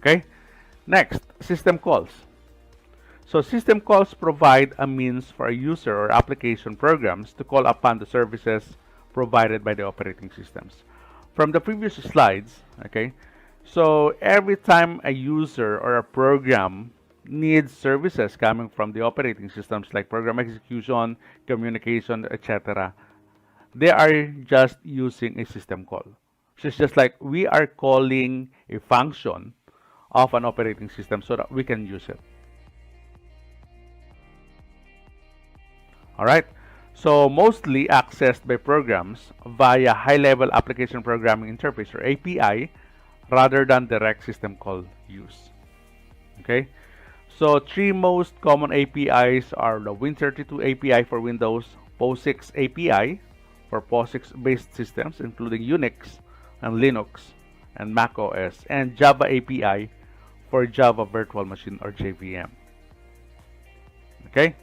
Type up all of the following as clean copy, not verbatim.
Okay? Next, system calls. So system calls provide a means for a user or application programs to call upon the services provided by the operating systems. From the previous slides, okay, so every time a user or a program needs services coming from the operating systems like program execution, communication, etc., they are just using a system call. So it's just like we are calling a function of an operating system so that we can use it. All right. So mostly accessed by programs via high-level application programming interface or API rather than direct system call use. Okay. So three most common APIs are the Win32 API for Windows, POSIX API for POSIX-based systems including Unix and Linux and Mac OS, and Java API for Java Virtual Machine or JVM. Okay.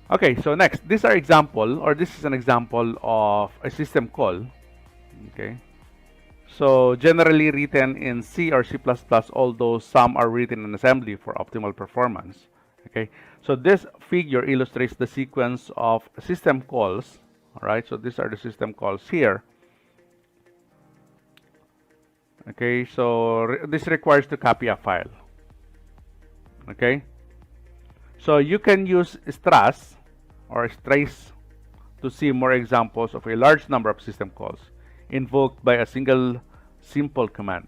Okay, so next, this is an example of a system call. Okay, so generally written in C or C++, although some are written in assembly for optimal performance. Okay, so this figure illustrates the sequence of system calls. All right, so these are the system calls here. Okay, so this requires to copy a file. Okay, so you can use stras or strace to see more examples of a large number of system calls invoked by a single simple command.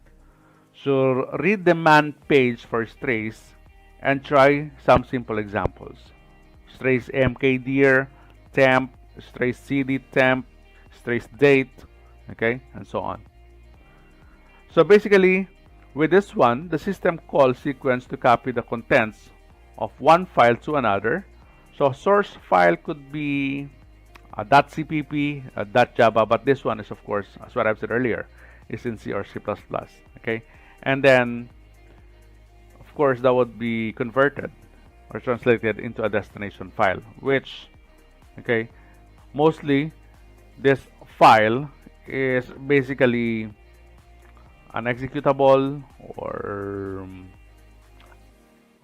So read the man page for strace and try some simple examples. Strace mkdir, temp, strace cd temp, strace date, okay, and so on. So basically, with this one, the system call sequence to copy the contents of one file to another. So source file could be .cpp, .java, but this one is, of course, as what I've said earlier, is in C or C++. Okay, and then, of course, that would be converted or translated into a destination file, which, okay, mostly this file is basically an executable or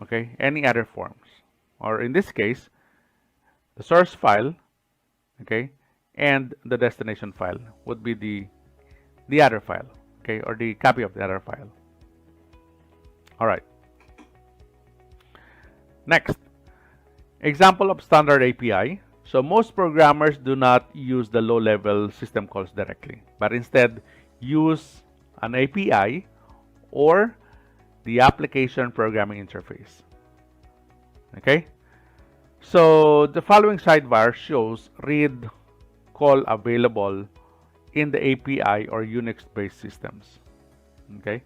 okay, any other forms, or in this case, the source file, okay, and the destination file would be the other file, okay, or the copy of the other file. All right. Next, example of standard API. So most programmers do not use the low-level system calls directly, but instead use an API or the application programming interface. Okay. So the following sidebar shows read call available in the API or Unix-based systems. Okay.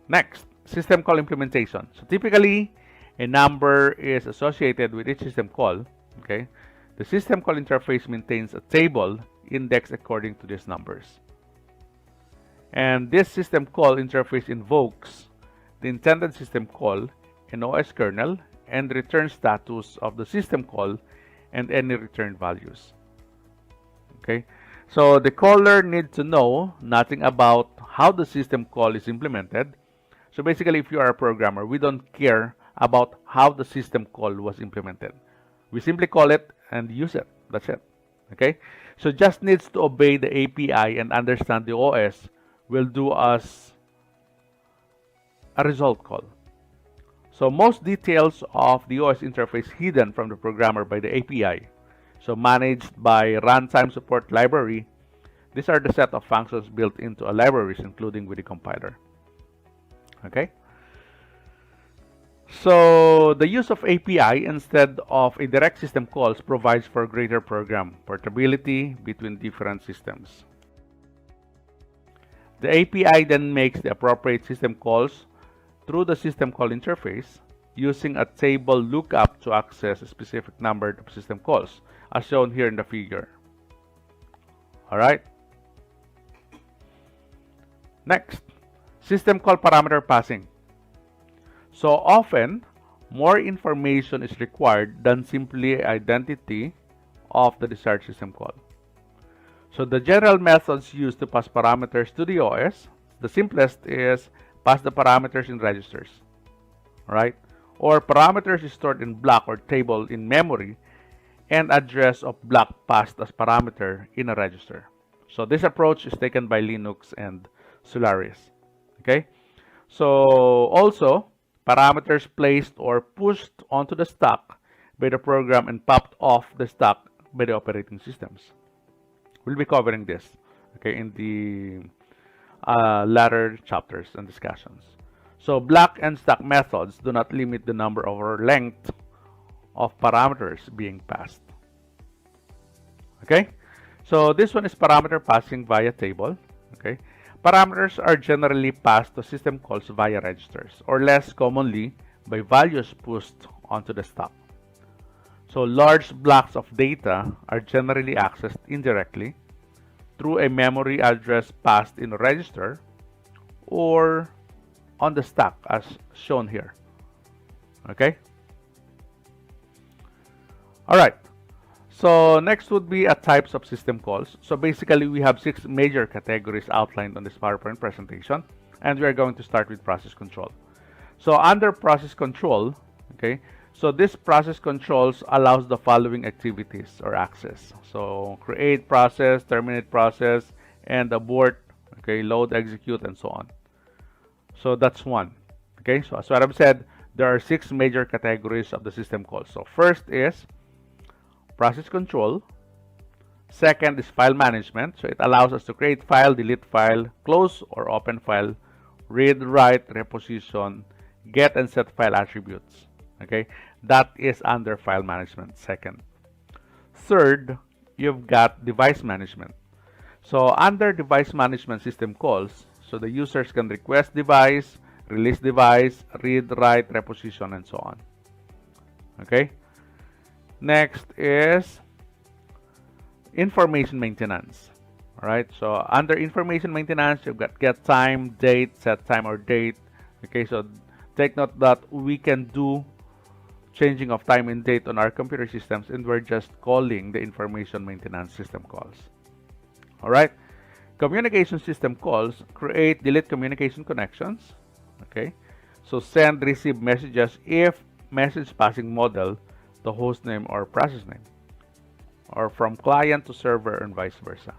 Next, system call implementation. So typically, a number is associated with each system call. Okay. The system call interface maintains a table indexed according to these numbers. And this system call interface invokes the intended system call in OS kernel and return status of the system call and any returned values. Okay, so the caller needs to know nothing about how the system call is implemented. So basically, if you are a programmer, we don't care about how the system call was implemented. We simply call it and use it. That's it. Okay, so just needs to obey the API and understand the OS will do us a result call. So most details of the OS interface hidden from the programmer by the API. So managed by runtime support library. These are the set of functions built into a libraries, including with the compiler. Okay. So the use of API instead of a direct system calls provides for greater program portability between different systems. The API then makes the appropriate system calls through the system call interface using a table lookup to access a specific number of system calls, as shown here in the figure. All right. Next, system call parameter passing. So often, more information is required than simply identity of the desired system call. So the general methods used to pass parameters to the OS, the simplest is pass the parameters in registers, right? Or parameters is stored in block or table in memory and address of block passed as parameter in a register. So this approach is taken by Linux and Solaris. Okay? So also, parameters placed or pushed onto the stack by the program and popped off the stack by the operating systems. We'll be covering this, okay, in the latter chapters and discussions. So block and stack methods do not limit the number or length of parameters being passed. Okay, so this one is parameter passing via table. Okay, parameters are generally passed to system calls via registers, or less commonly by values pushed onto the stack. So large blocks of data are generally accessed indirectly through a memory address passed in a register or on the stack as shown here. Okay. All right. So next would be types of system calls. So basically we have 6 major categories outlined on this PowerPoint presentation, and we are going to start with process control. So under process control, okay, so this process controls allows the following activities or access. So create process, terminate process, and abort, okay, load, execute, and so on. So that's one. Okay, so as what I've said, there are 6 major categories of the system calls. So first is process control. Second is file management. So it allows us to create file, delete file, close or open file, read, write, reposition, get and set file attributes. Okay, that is under file management. Second. Third, you've got device management. So under device management system calls, so the users can request device, release device, read, write, reposition, and so on. Okay. Next is information maintenance. All right. So under information maintenance, you've got get time, date, set time or date. Okay. So take note that we can do changing of time and date on our computer systems, and we're just calling the information maintenance system calls. All right. Communication system calls create, delete communication connections. Okay. So send, receive messages if message passing model, the host name or process name, or from client to server and vice versa.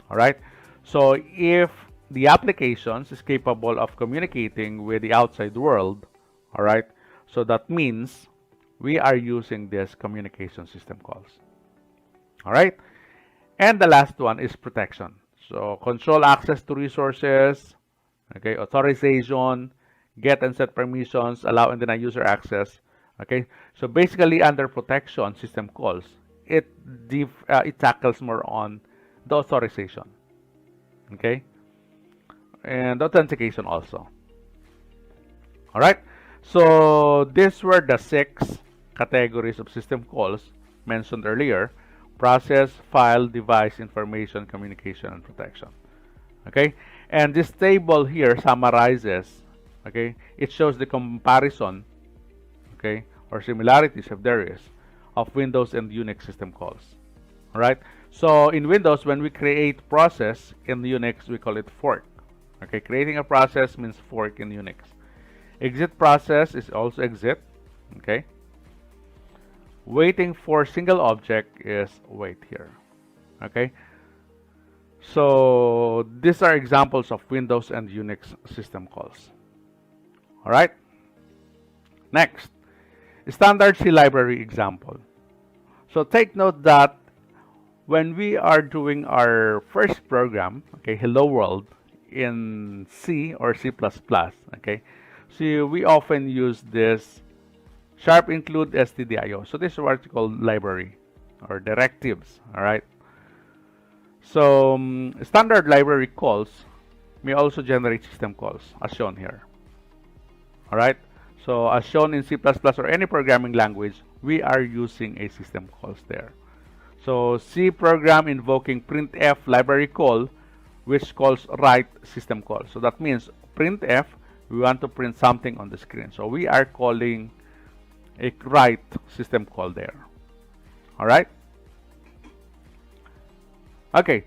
All right. So if the applications is capable of communicating with the outside world, all right, so that means we are using this communication system calls. All right. And the last one is protection. So control access to resources, okay, authorization, get and set permissions, allow and deny user access. Okay, so basically under protection system calls, it tackles more on the authorization, okay, and authentication also. All right, so these were the 6 categories of system calls mentioned earlier: process, file, device, information, communication, and protection. Okay, and this table here summarizes, okay, it shows the comparison, okay, or similarities if there is, of Windows and Unix system calls. All right, so in Windows, when we create process, in Unix we call it fork. Okay, creating a process means fork in Unix. Exit process is also exit. Okay, waiting for single object is wait here. Okay, so these are examples of Windows and Unix system calls. All right, next, standard C library example. So take note that when we are doing our first program, okay, hello world, in C or C++, okay, so we often use this sharp include stdio. So this is what we call library or directives. All right, so standard library calls may also generate system calls as shown here. All right, so as shown in C++ or any programming language, we are using a system calls there. So C program invoking printf library call, which calls write system call. So that means printf, we want to print something on the screen. So we are calling a write system call there. All right. Okay.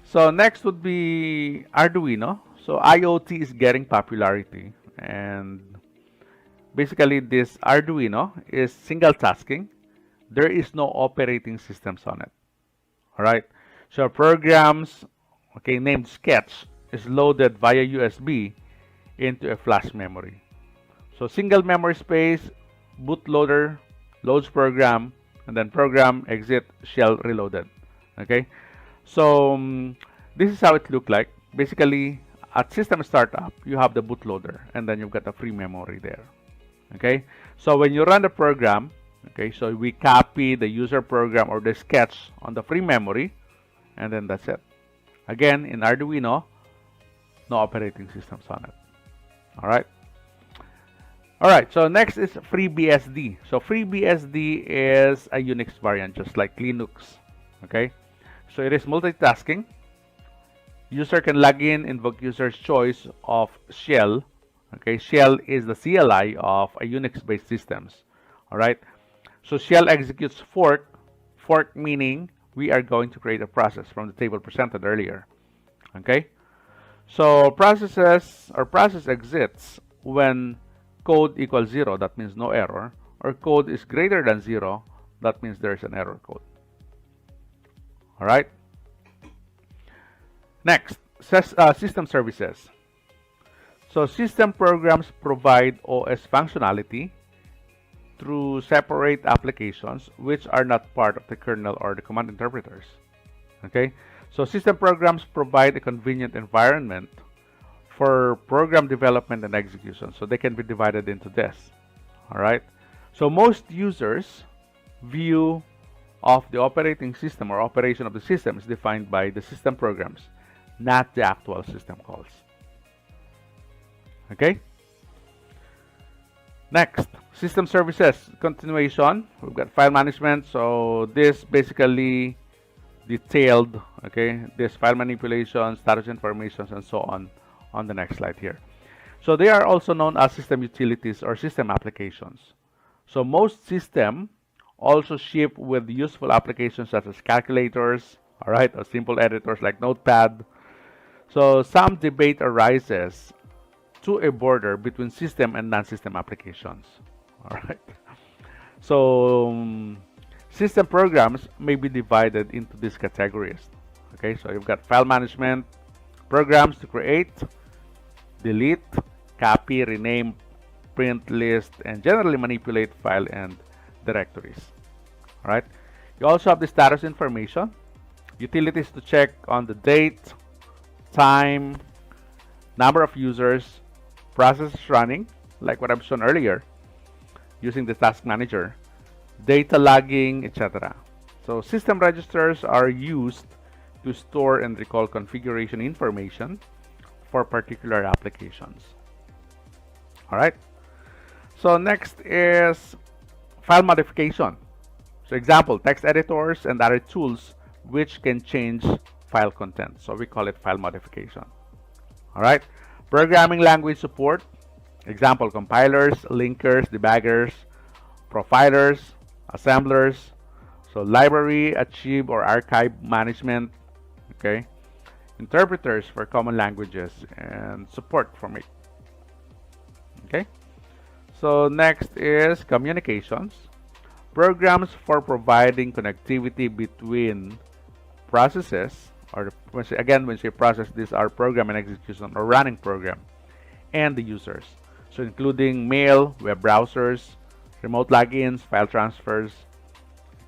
So next would be Arduino. So IoT is getting popularity, and basically this Arduino is single tasking. There is no operating systems on it. All right. So programs, okay, named Sketch is loaded via USB into a flash memory. So single memory space, bootloader, loads program, and then program, exit, shell reloaded. Okay. So this is how it looked like. Basically, at system startup, you have the bootloader, and then you've got a free memory there. Okay. So when you run the program, okay, so we copy the user program or the sketch on the free memory, and then that's it. Again, in Arduino, no operating systems on it. All right. All right. So next is FreeBSD. So FreeBSD is a Unix variant, just like Linux. Okay. So it is multitasking. User can log in, invoke user's choice of shell. Okay. Shell is the CLI of a Unix-based systems. All right. So shell executes fork. Fork meaning we are going to create a process from the table presented earlier. Okay. So process exits when code equals 0, that means no error, or code is greater than 0, that means there is an error code. All right. Next, system services. So system programs provide OS functionality through separate applications which are not part of the kernel or the command interpreters. Okay. So system programs provide a convenient environment for program development and execution. So they can be divided into this. All right. So most users' view of the operating system or operation of the system is defined by the system programs, not the actual system calls. Okay. Next, system services continuation. We've got file management. So this basically detailed, okay, this file manipulation, status information, and so on the next slide here. So they are also known as system utilities or system applications. So most system also ship with useful applications such as calculators, all right, or simple editors like Notepad. So some debate arises to a border between system and non-system applications. All right. So system programs may be divided into these categories. Okay, so you've got file management programs to create, delete, copy, rename, print, list, and generally manipulate file and directories. All right. You also have the status information, utilities to check on the date, time, number of users, process running, like what I've shown earlier, using the task manager, data logging, etc. So system registers are used to store and recall configuration information for particular applications. All right. So next is file modification. So example, text editors and other tools which can change file content. So we call it file modification. All right. Programming language support. Example, compilers, linkers, debuggers, profilers, assemblers. So library, archive or archive management. Okay. Interpreters for common languages and support from it. Okay. So next is communications. Programs for providing connectivity between processes, or when we say process, these are program and execution or running program, and the users. So including mail, web browsers, remote logins, file transfers,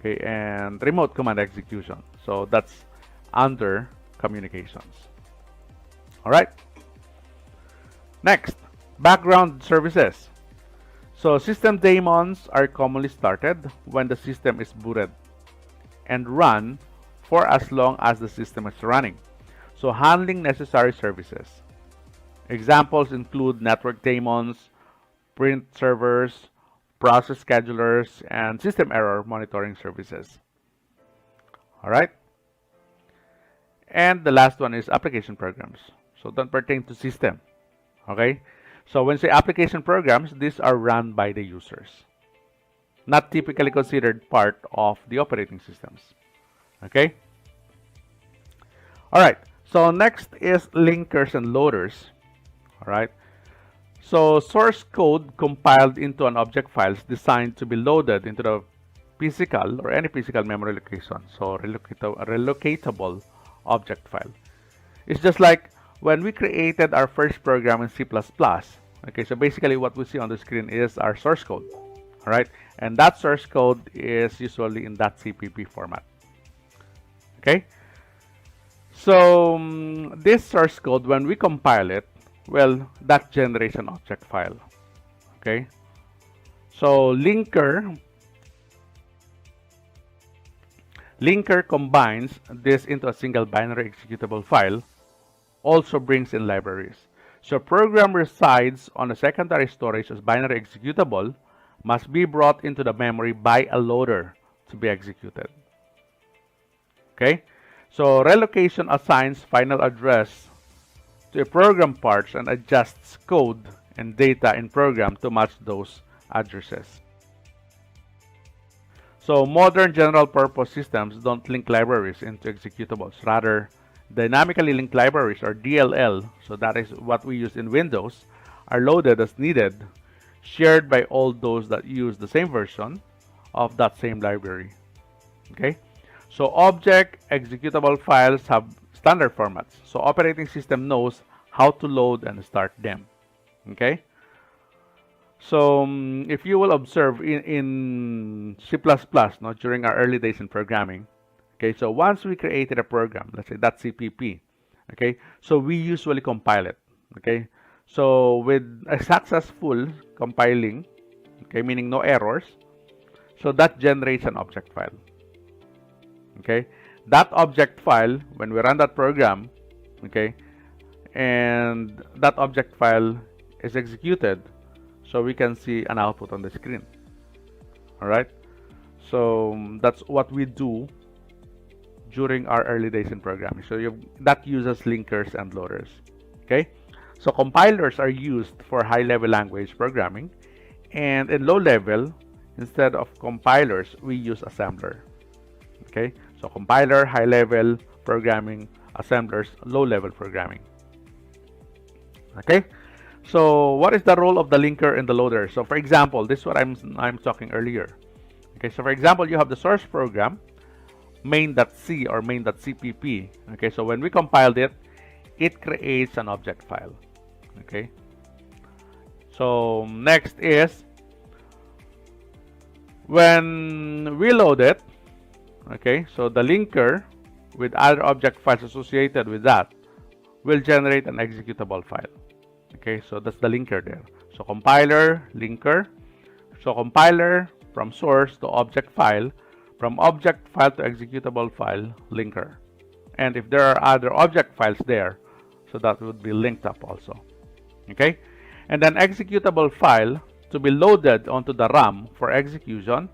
okay, and remote command execution. So that's under communications. All right. Next, background services. So system daemons are commonly started when the system is booted and run for as long as the system is running. So handling necessary services. Examples include network daemons, print servers, process schedulers, and system error monitoring services. All right. And the last one is application programs. So don't pertain to system. Okay. So when say application programs, these are run by the users, not typically considered part of the operating systems. Okay. All right, so next is linkers and loaders. All right, so source code compiled into an object file is designed to be loaded into the physical or any physical memory location. So relocatable object file. It's just like when we created our first program in C++. Okay, so basically what we see on the screen is our source code. All right, and that source code is usually in .cpp format. Okay, so this source code, when we compile it, well, that generates an object file. Okay, so linker combines this into a single binary executable file, also brings in libraries. So program resides on a secondary storage as binary executable, must be brought into the memory by a loader to be executed. Okay, so relocation assigns final address to a program parts and adjusts code and data in program to match those addresses. So modern general purpose systems don't link libraries into executables. Rather, dynamically linked libraries, or DLL, so that is what we use in Windows, are loaded as needed, shared by all those that use the same version of that same library. Okay, so object executable files have standard formats, so operating system knows how to load and start them. Okay, so if you will observe in C++, no, during our early days in programming, okay, so once we created a program, let's say .cpp, okay, so we usually compile it. Okay, so with a successful compiling, okay, meaning no errors, so that generates an object file. Okay, that object file, when we run that program, okay, and that object file is executed, so we can see an output on the screen. All right, so that's what we do during our early days in programming. So that uses linkers and loaders. Okay, so compilers are used for high-level language programming, and in low-level, instead of compilers, we use assembler. Okay, so compiler, high-level programming, assemblers, low-level programming. Okay, so what is the role of the linker and the loader? So for example, this is what I'm talking earlier. Okay, so for example, you have the source program, main.c or main.cpp. Okay, so when we compiled it, it creates an object file. Okay, so next is when we load it. Okay, so the linker with other object files associated with that will generate an executable file. Okay, so that's the linker there. So compiler, linker. So compiler from source to object file, from object file to executable file, linker. And if there are other object files there, so that would be linked up also. Okay, and then executable file to be loaded onto the RAM for execution,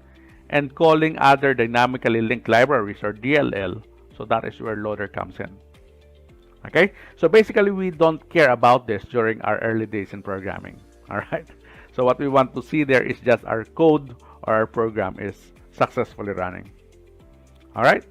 and calling other dynamically linked libraries, or DLL, so that is where loader comes in. Okay, so basically we don't care about this during our early days in programming. All right, so what we want to see there is just our code or our program is successfully running. All right,